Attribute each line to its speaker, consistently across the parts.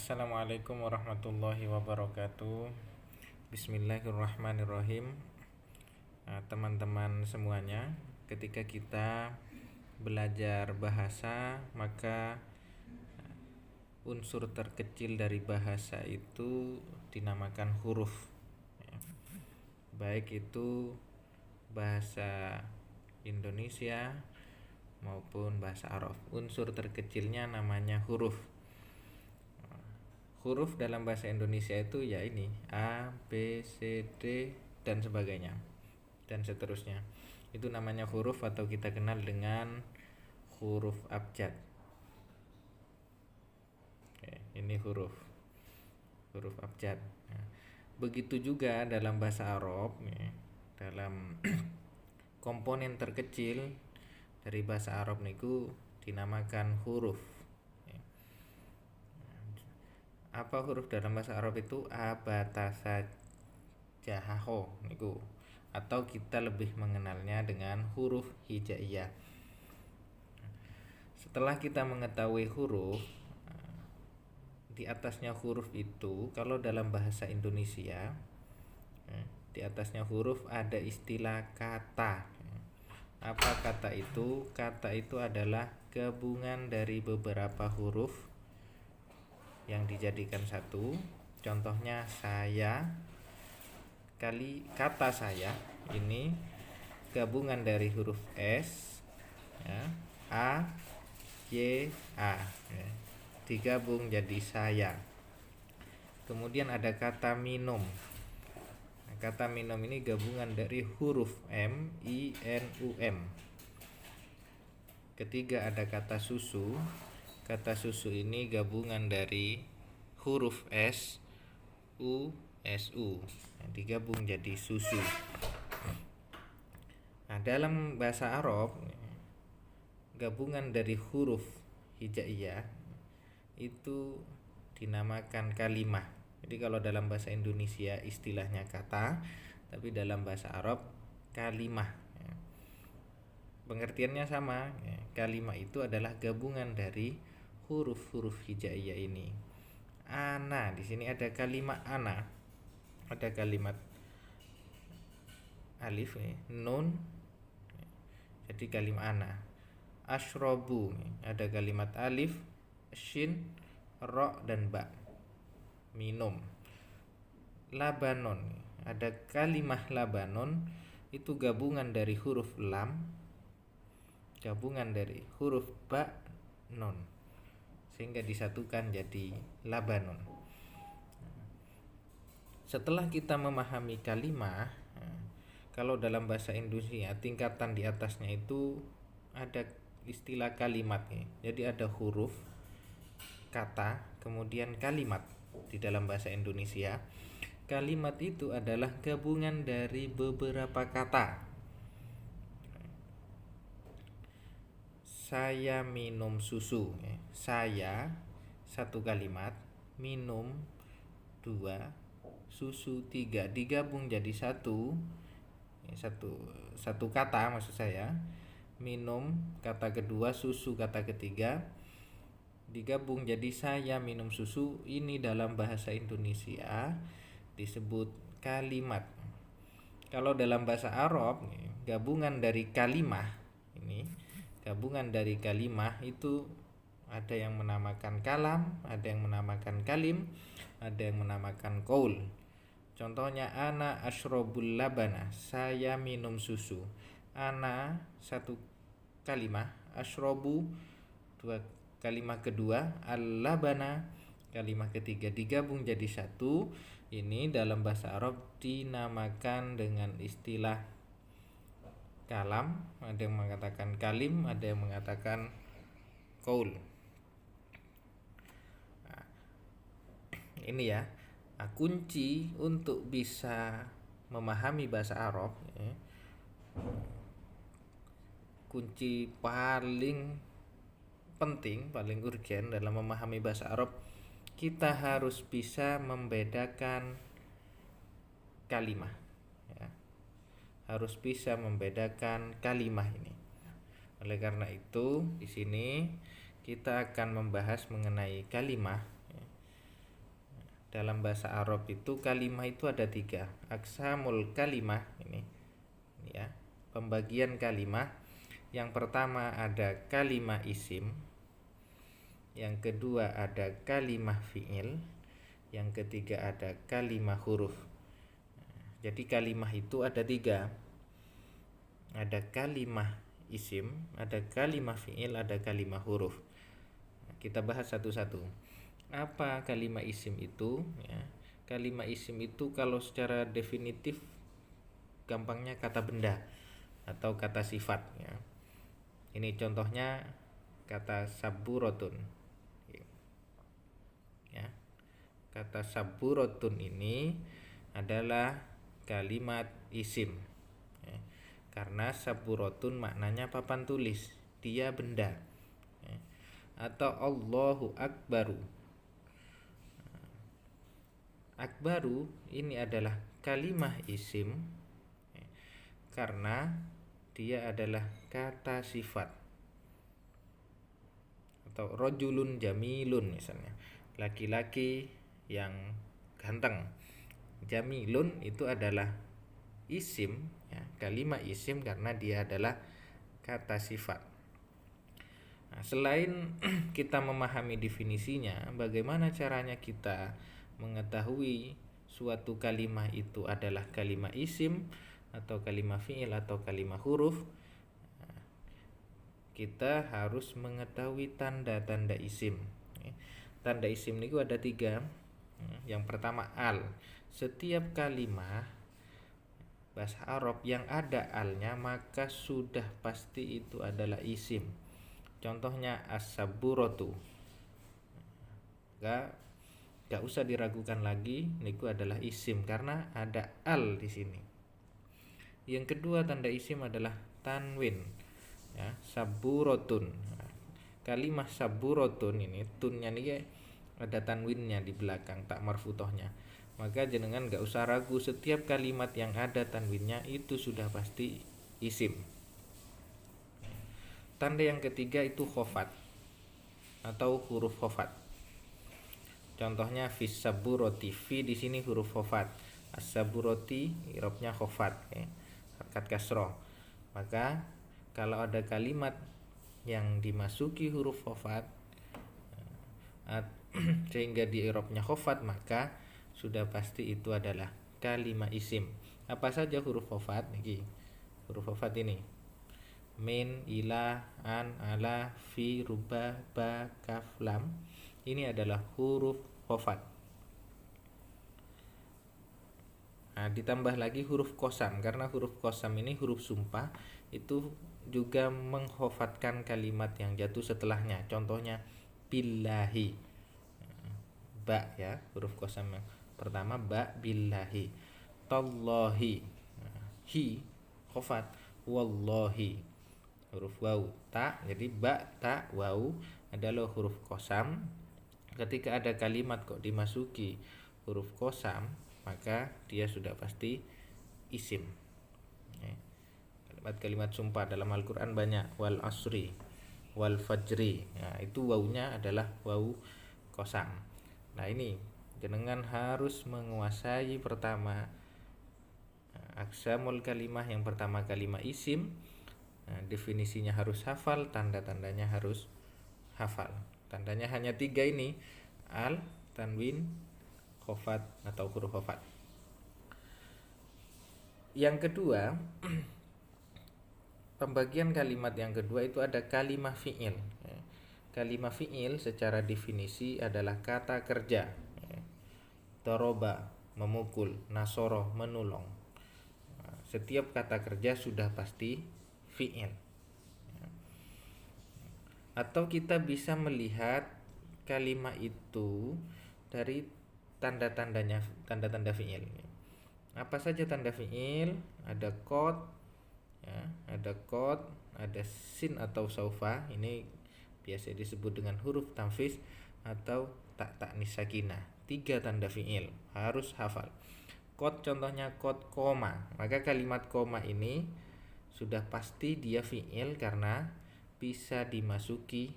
Speaker 1: Assalamualaikum warahmatullahi wabarakatuh. Bismillahirrahmanirrahim. Teman-teman semuanya, ketika kita belajar bahasa, maka unsur terkecil dari bahasa itu dinamakan huruf. Baik itu bahasa Indonesia maupun bahasa Arab, unsur terkecilnya namanya huruf. Huruf dalam bahasa Indonesia itu ya ini A, B, C, D dan sebagainya dan seterusnya. Itu namanya huruf atau kita kenal dengan huruf abjad. Ini huruf abjad. Begitu juga dalam bahasa Arab, dalam komponen terkecil dari bahasa Arab niku dinamakan huruf. Apa huruf dalam bahasa Arab itu? Abatasa jahaho niku, atau kita lebih mengenalnya dengan huruf hijaiyah. Setelah kita mengetahui huruf, di atasnya huruf itu, kalau dalam bahasa Indonesia di atasnya huruf ada istilah kata. Apa kata itu? Kata itu adalah gabungan dari beberapa huruf yang dijadikan satu. Contohnya saya, kata saya ini gabungan dari huruf S, A, Y, A, digabung jadi saya. Kemudian ada kata minum. Kata minum ini gabungan dari huruf M, I, N, U, M. Ketiga ada kata susu. Kata susu ini gabungan dari huruf S, U, SU, yang digabung jadi susu. Nah, dalam bahasa Arab, gabungan dari huruf hijaiyah itu dinamakan kalimah. Jadi kalau dalam bahasa Indonesia istilahnya kata, tapi dalam bahasa Arab kalimah. Pengertiannya sama. Kalimah itu adalah gabungan dari huruf-huruf hijaiyah ini. Ana, di sini ada kalimat ana, ada kalimat alif, nun, jadi kalimat ana. Ashrobu, ada kalimat alif, shin, ro dan ba, minum. Labanon, ada kalimat labanon, itu gabungan dari huruf lam, gabungan dari huruf ba, non, sehingga disatukan jadi labanon. Setelah kita memahami kalimah, kalau dalam bahasa Indonesia tingkatan di atasnya itu ada istilah kalimat. Jadi ada huruf, kata, kemudian kalimat. Di dalam bahasa Indonesia, kalimat itu adalah gabungan dari beberapa kata. Saya minum susu. Saya satu kalimat, minum dua, susu tiga, digabung jadi satu kata maksud saya. Minum kata kedua, susu kata ketiga, digabung jadi saya minum susu. Ini dalam bahasa Indonesia disebut kalimat. Kalau dalam bahasa Arab, gabungan dari kalimah itu ada yang menamakan kalam, ada yang menamakan kalim, ada yang menamakan qaul. Contohnya ana ashrobul labana, saya minum susu. Ana satu kalimah, ashrobu dua kalimah kedua, al-labana kalimah ketiga, digabung jadi satu. Ini dalam bahasa Arab dinamakan dengan istilah kalam, ada yang mengatakan kalim, ada yang mengatakan qaul. Nah, ini ya, kunci untuk bisa memahami bahasa Arab, kunci paling penting, paling urgen dalam memahami bahasa Arab, kita harus bisa membedakan kalimah. Harus bisa membedakan kalimah ini. Oleh karena itu, di sini kita akan membahas mengenai kalimah. dalam bahasa Arab itu kalimah itu ada 3. Aqsamul kalimah ini ya, pembagian kalimah. Yang pertama ada kalimah isim, yang kedua ada kalimah fi'il, yang ketiga ada kalimah huruf. Jadi kalimah itu ada 3. Ada kalimah isim, ada kalimah fi'il, ada kalimah huruf. Kita bahas satu-satu. Apa kalimah isim itu ya? Kalimah isim itu kalau secara definitif gampangnya kata benda atau kata sifat ya. Ini contohnya kata saburotun ya. Kata saburotun ini adalah kalimat isim ya. Karena saburotun maknanya papan tulis, dia benda ya. Atau Allahu akbaru. Akbaru ini adalah kalimah isim ya, karena dia adalah kata sifat. Atau rojulun jamilun misalnya, laki-laki yang ganteng. Jamilun itu adalah isim ya, kalimah isim karena dia adalah kata sifat. Nah, selain kita memahami definisinya, bagaimana caranya kita mengetahui suatu kalimah itu adalah kalimah isim atau kalimah fi'il atau kalimah huruf? Kita harus mengetahui tanda-tanda isim. Tanda isim ini ada 3. Yang pertama al. Setiap kalimah bahasa Arab yang ada alnya maka sudah pasti itu adalah isim. Contohnya as-saburatu. Gak usah diragukan lagi, niku adalah isim karena ada al di sini. Yang kedua tanda isim adalah tanwin ya, saburotun. Kalimah saburotun ini tunnya nih ada tanwinnya di belakang, tak marfutohnya. Maka jenengan gak usah ragu, setiap kalimat yang ada tanwinnya itu sudah pasti isim. Tanda yang ketiga itu khofat atau huruf khofat. Contohnya fis saburoti, fi di sini huruf khofat, as-saburoti irobnya khofat ya, harkat kasroh. Maka kalau ada kalimat yang dimasuki huruf khofat sehingga di irobnya khofat, maka sudah pasti itu adalah kalimah isim. Apa saja huruf khofat? Niki huruf khofat ini: min, ila, an, ala, fi, ruba, ba, kaf, lam. Ini adalah huruf khofat. Nah, ditambah lagi huruf kosam, karena huruf kosam ini huruf sumpah, itu juga mengkhofatkan kalimat yang jatuh setelahnya. Contohnya billahi, ba ya, huruf kosam yang pertama ba, billahi. Tallahi, hi khofat, wallahi huruf waw, ta. Jadi ba, ta, waw adalah huruf kosam. Ketika ada kalimat kok dimasuki huruf kosam, maka dia sudah pasti isim. Kalimat-kalimat sumpah dalam Al-Quran banyak, wal asri, wal fajri. Nah, itu wawunya adalah wawu kosam. Nah, ini jenengan harus menguasai pertama aqsamul kalimah. Yang pertama kalimah isim. Nah, definisinya harus hafal, tanda-tandanya harus hafal. Tandanya hanya 3 ini: al, tanwin, khofat atau huruf khofat. Yang kedua, pembagian kalimat yang kedua itu ada kalimah fi'il. Kalimah fi'il secara definisi adalah kata kerja. Doroba, memukul, nasoro, menolong. Setiap kata kerja sudah pasti fi'il. Atau kita bisa melihat kalimat itu dari tanda-tandanya, tanda-tanda fi'il. Apa saja tanda fi'il? Ada qad ya, ada qad, ada sin atau saufa. Ini biasa disebut dengan huruf tamfiz atau tak ta'nis sakinah. 3 tanda fi'il harus hafal. Qad contohnya qad koma, maka kalimat koma ini sudah pasti dia fi'il karena bisa dimasuki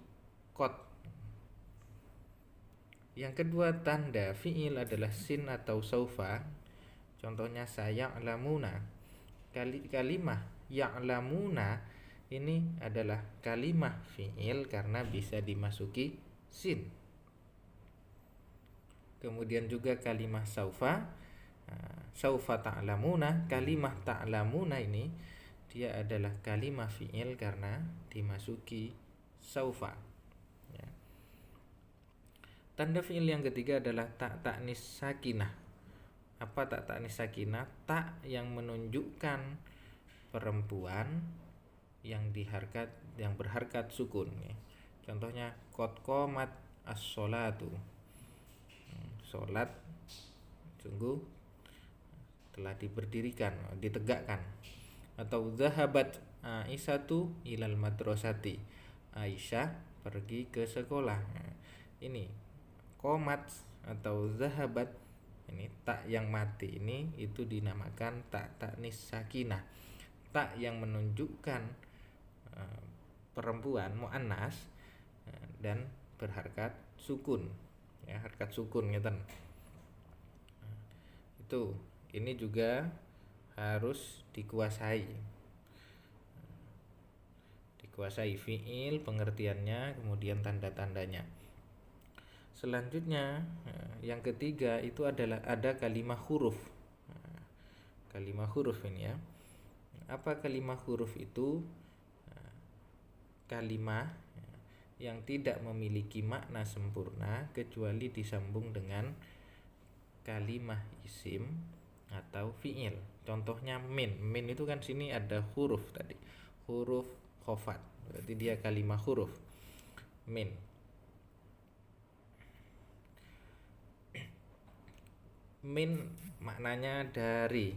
Speaker 1: qad. Yang kedua, tanda fi'il adalah sin atau saufa. Contohnya saya'lamuna. Kalimah ya'lamuna ini adalah kalimah fi'il karena bisa dimasuki sin. Kemudian juga kalimah saufa. Saufa ta'lamuna, kalimah ta'lamuna ini dia adalah kalimah fi'il karena dimasuki saufa. Ya. Tanda fi'il yang ketiga adalah tak ta'nis sakinah. Apa tak ta'nis sakinah? Tak yang menunjukkan perempuan yang berharkat sukun. Ya. Contohnya qad qomat as-sholatu. Salat sungguh telah diberdirikan, ditegakkan. Atau zahabat Aisyatu ilal madrasati. Aisyah pergi ke sekolah. Ini qomat atau zahabat, ini tak yang mati ini itu dinamakan tak ta'nis sakinah. Tak yang menunjukkan perempuan muannas dan berharkat sukun. Ya, harkat sukun ngeten. Itu ini juga harus dikuasai fi'il, pengertiannya, kemudian tanda-tandanya. Selanjutnya yang ketiga itu adalah ada kalimah huruf. Kalimah huruf ini ya. Apa kalimah huruf itu? Kalimah yang tidak memiliki makna sempurna kecuali disambung dengan kalimah isim atau fi'il. Contohnya min. Min itu kan sini ada huruf tadi. Huruf khofat. Berarti dia kalimah huruf. Min. Min maknanya dari.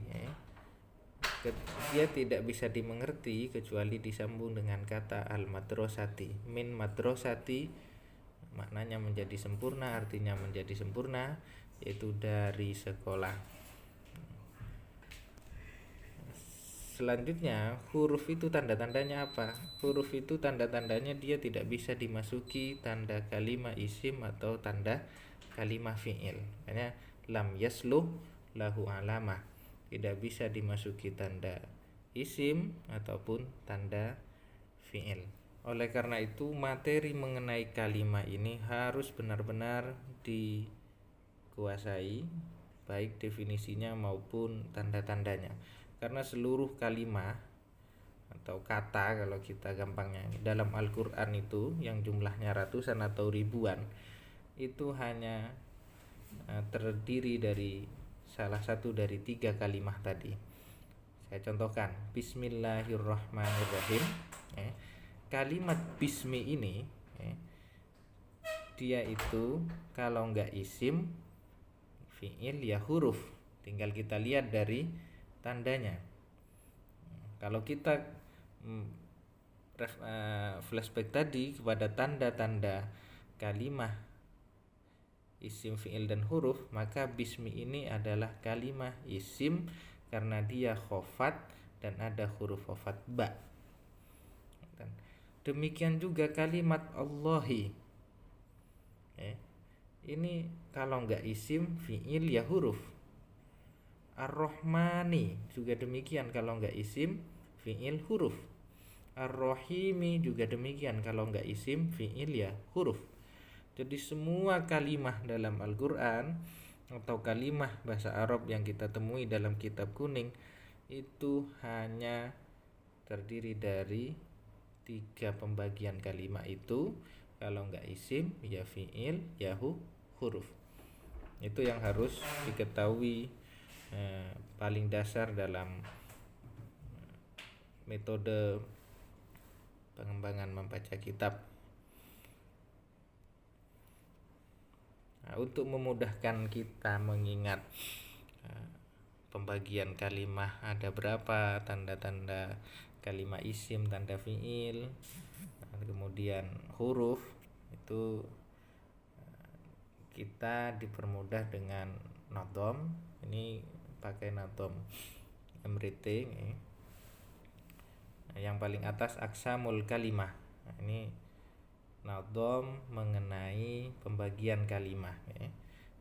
Speaker 1: Dia tidak bisa dimengerti kecuali disambung dengan kata al-madrasati. Min madrasati maknanya menjadi sempurna, artinya menjadi sempurna, yaitu dari sekolah. Selanjutnya, huruf itu tanda-tandanya apa? Huruf itu tanda-tandanya dia tidak bisa dimasuki tanda kalimah isim atau tanda kalimah fi'il. Makanya lam yasluh lahu alamah. Tidak bisa dimasuki tanda isim ataupun tanda fi'il. Oleh karena itu materi mengenai kalimah ini harus benar-benar dikuasai, baik definisinya maupun tanda-tandanya. Karena seluruh kalimah atau kata, kalau kita gampangnya, dalam Al-Quran itu yang jumlahnya ratusan atau ribuan, itu hanya terdiri dari salah satu dari 3 kalimah tadi. Saya contohkan, Bismillahirrahmanirrahim. Kalimat bismi ini dia itu kalau enggak isim, fi'il ya huruf. Tinggal kita lihat dari tandanya. Kalau kita flashback tadi kepada tanda-tanda kalimah isim, fi'il dan huruf, maka bismi ini adalah kalimah isim karena dia khofat dan ada huruf khofat ba. Dan demikian juga kalimat Allahi. Ini kalau enggak isim, fi'il ya huruf. Ar-Rahmani juga demikian, kalau enggak isim, fi'il huruf. Ar-Rahimi juga demikian, kalau enggak isim, fi'il ya huruf. Jadi semua kalimah dalam Al-Quran atau kalimah bahasa Arab yang kita temui dalam kitab kuning itu hanya terdiri dari 3 pembagian kalimah itu. Kalau enggak isim, ya fi'il, ya huruf. Itu yang harus diketahui paling dasar dalam metode pengembangan membaca kitab. Untuk memudahkan kita mengingat pembagian kalimah ada berapa, tanda-tanda kalimah isim, tanda fi'il, kemudian huruf, itu kita dipermudah dengan nadom. Ini pakai nadom emriting. Yang paling atas aksamul kalimah. Ini nadhom mengenai pembagian kalimah ya.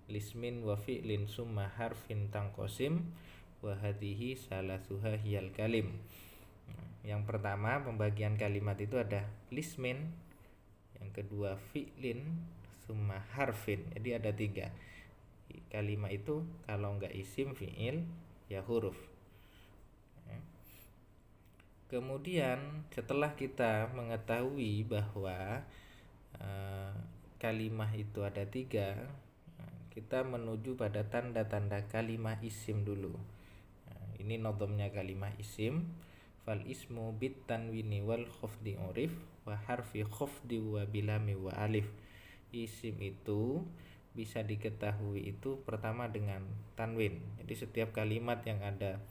Speaker 1: Lismin wa fi'lin summa harfin tangkosim wa hadhihi salatsuha hiyal kalim. Yang pertama pembagian kalimat itu ada lismin, yang kedua fi'lin, summa harfin. Jadi ada 3 kalimat itu. Kalau enggak isim fi'il ya huruf. Kemudian setelah kita mengetahui bahwa kalimah itu ada 3, kita menuju pada tanda-tanda kalimah isim dulu. Ini nadhamnya kalimah isim. Fal ismu bit tanwini wal khafdi urif wa harfi khafdi wa bilami wa alif. Isim itu bisa diketahui itu pertama dengan tanwin. Jadi setiap kalimat yang ada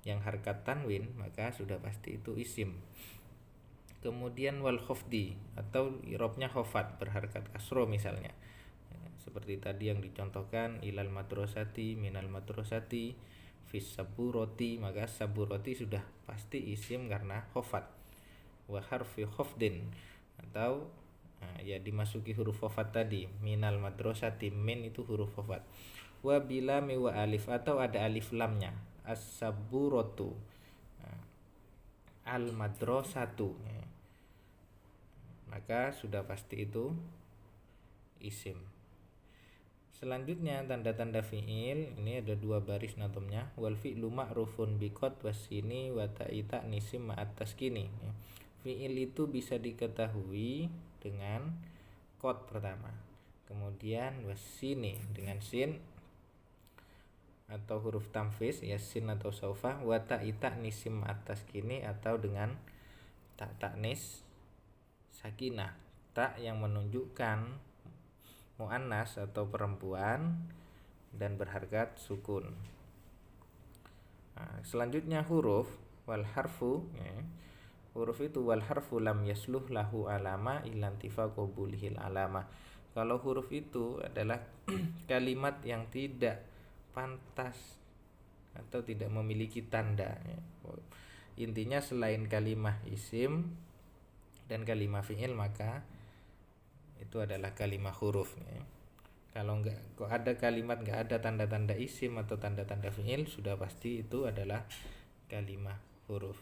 Speaker 1: yang harkat tanwin maka sudah pasti itu isim. Kemudian wal khafdi atau i'rabnya khafat berharkat kasro misalnya. Seperti tadi yang dicontohkan ilal madrasati, minal madrasati, fis saburoti, maka saburoti sudah pasti isim karena khafat. Wa harfi khafdin atau ya dimasuki huruf khafat tadi, minal madrasati, min itu huruf khafat. Wa bilami wa alif atau ada alif lamnya, as-saburotu, al madrasatu, maka sudah pasti itu isim. Selanjutnya tanda-tanda fi'il, ini ada 2 baris nadhamnya. Wal fi'lu ma'rufun biqad wasini wa ta'ita nisim ma'at taskini. Fi'il itu bisa diketahui dengan qad pertama, kemudian wasini dengan sin atau huruf tamfiz ya, sin atau saufa, wa ta'ita nisim ma'at taskini atau dengan tak taknis sakinah, tak yang menunjukkan muannas atau perempuan dan berharkat sukun. Selanjutnya huruf wal harfu ya. Huruf itu wal harfu lam yasluh lahu alama ilantifa qabulihil alama. Kalau huruf itu adalah kalimat yang tidak pantas atau tidak memiliki tanda ya. Intinya selain kalimah isim dan kalimah fi'il maka itu adalah kalimah huruf ya. Kalau kok ada kalimat enggak ada tanda-tanda isim atau tanda-tanda fi'il, sudah pasti itu adalah kalimah huruf.